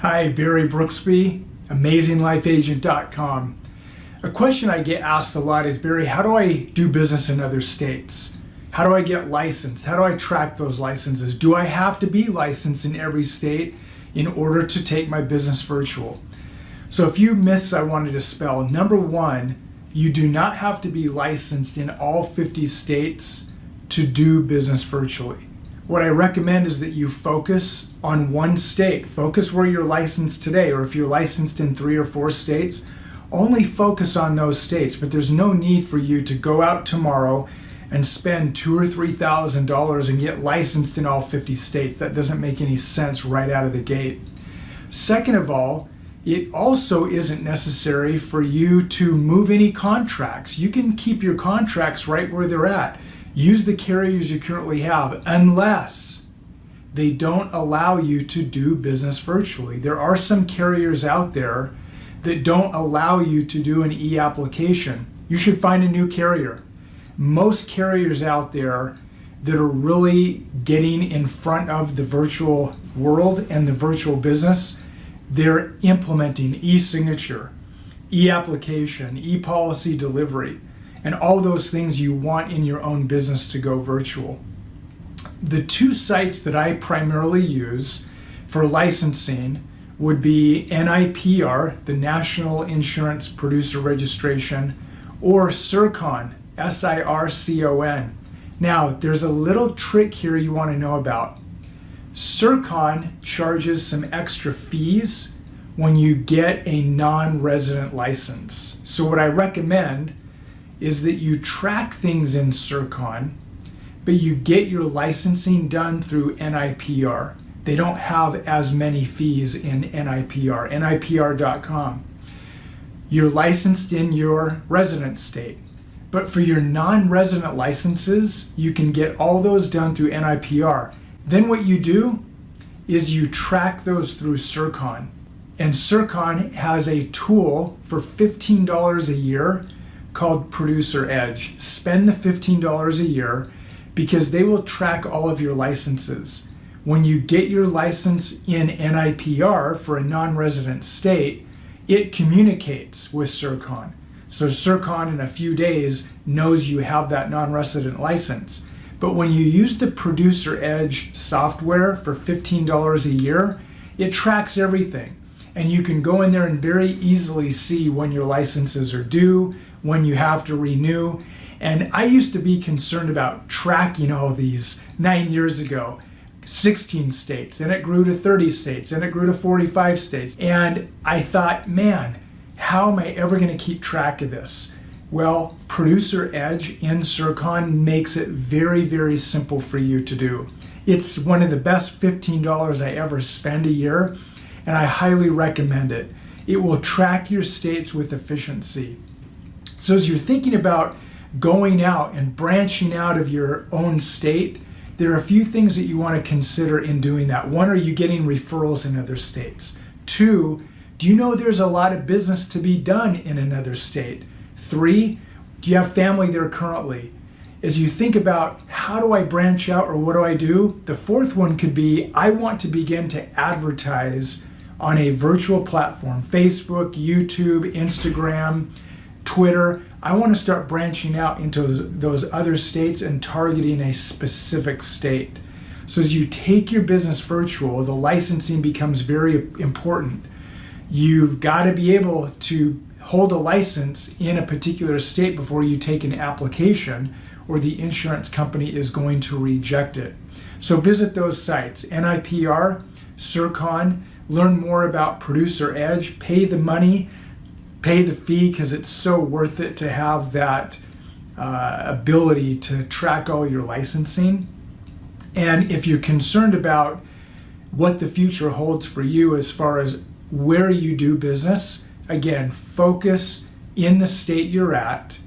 Hi, Barry Brooksby, AmazingLifeAgent.com. A question I get asked a lot is, Barry, how do I do business in other states? How do I get licensed? How do I track those licenses? Do I have to be licensed in every state in order to take my business virtual? So a few myths I wanted to dispel. Number one, you do not have to be licensed in all 50 states to do business virtually. What I recommend is that you focus on one state. Focus where you're licensed today, or if you're licensed in 3 or 4 states, only focus on those states. But there's no need for you to go out tomorrow and spend $2,000 or $3,000 and get licensed in all 50 states. That doesn't make any sense right out of the gate. Second of all, it also isn't necessary for you to move any contracts. You can keep your contracts right where they're at. Use the carriers you currently have unless they don't allow you to do business virtually. There are some carriers out there that don't allow you to do an e-application. You should find a new carrier. Most carriers out there that are really getting in front of the virtual world and the virtual business, they're implementing e-signature, e-application, e-policy delivery, and all those things you want in your own business to go virtual. The 2 sites that I primarily use for licensing would be NIPR, the National Insurance Producer Registration, or CIRCON, SIRCON. Now, there's a little trick here you want to know about. CIRCON charges some extra fees when you get a non-resident license. So what I recommend is that you track things in CIRCON, but you get your licensing done through NIPR. They don't have as many fees in NIPR, NIPR.com. You're licensed in your resident state. But for your non-resident licenses, you can get all those done through NIPR. Then what you do is you track those through CIRCON. And CIRCON has a tool for $15 a year called Producer Edge. Spend the $15 a year because they will track all of your licenses. When you get your license in NIPR for a non-resident state, it communicates with CIRCON. So CIRCON in a few days knows you have that non-resident license. But when you use the Producer Edge software for $15 a year, it tracks everything. And you can go in there and very easily see when your licenses are due, when you have to renew. And I used to be concerned about tracking all these 9 years ago. 16 states, then it grew to 30 states, then it grew to 45 states. And I thought, man, how am I ever going to keep track of this? Well, Producer Edge in CIRCON makes it very, very simple for you to do. It's one of the best $15 I ever spend a year, and I highly recommend it. It will track your states with efficiency. So as you're thinking about going out and branching out of your own state, there are a few things that you want to consider in doing that. 1, are you getting referrals in other states? 2, do you know there's a lot of business to be done in another state? 3, do you have family there currently? As you think about how do I branch out or what do I do? The 4th one could be, I want to begin to advertise on a virtual platform, Facebook, YouTube, Instagram, Twitter. I want to start branching out into those other states and targeting a specific state. So as you take your business virtual, the licensing becomes very important. You've got to be able to hold a license in a particular state before you take an application, or the insurance company is going to reject it. So visit those sites, NIPR, CIRCON, learn more about Producer Edge, pay the money, pay the fee, because it's so worth it to have that ability to track all your licensing. And if you're concerned about what the future holds for you as far as where you do business, again, focus in the state you're at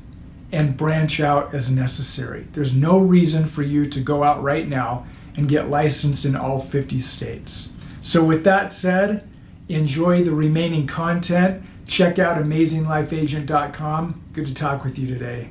and branch out as necessary. There's no reason for you to go out right now and get licensed in all 50 states. So with that said, enjoy the remaining content. Check out AmazingLifeAgent.com. Good to talk with you today.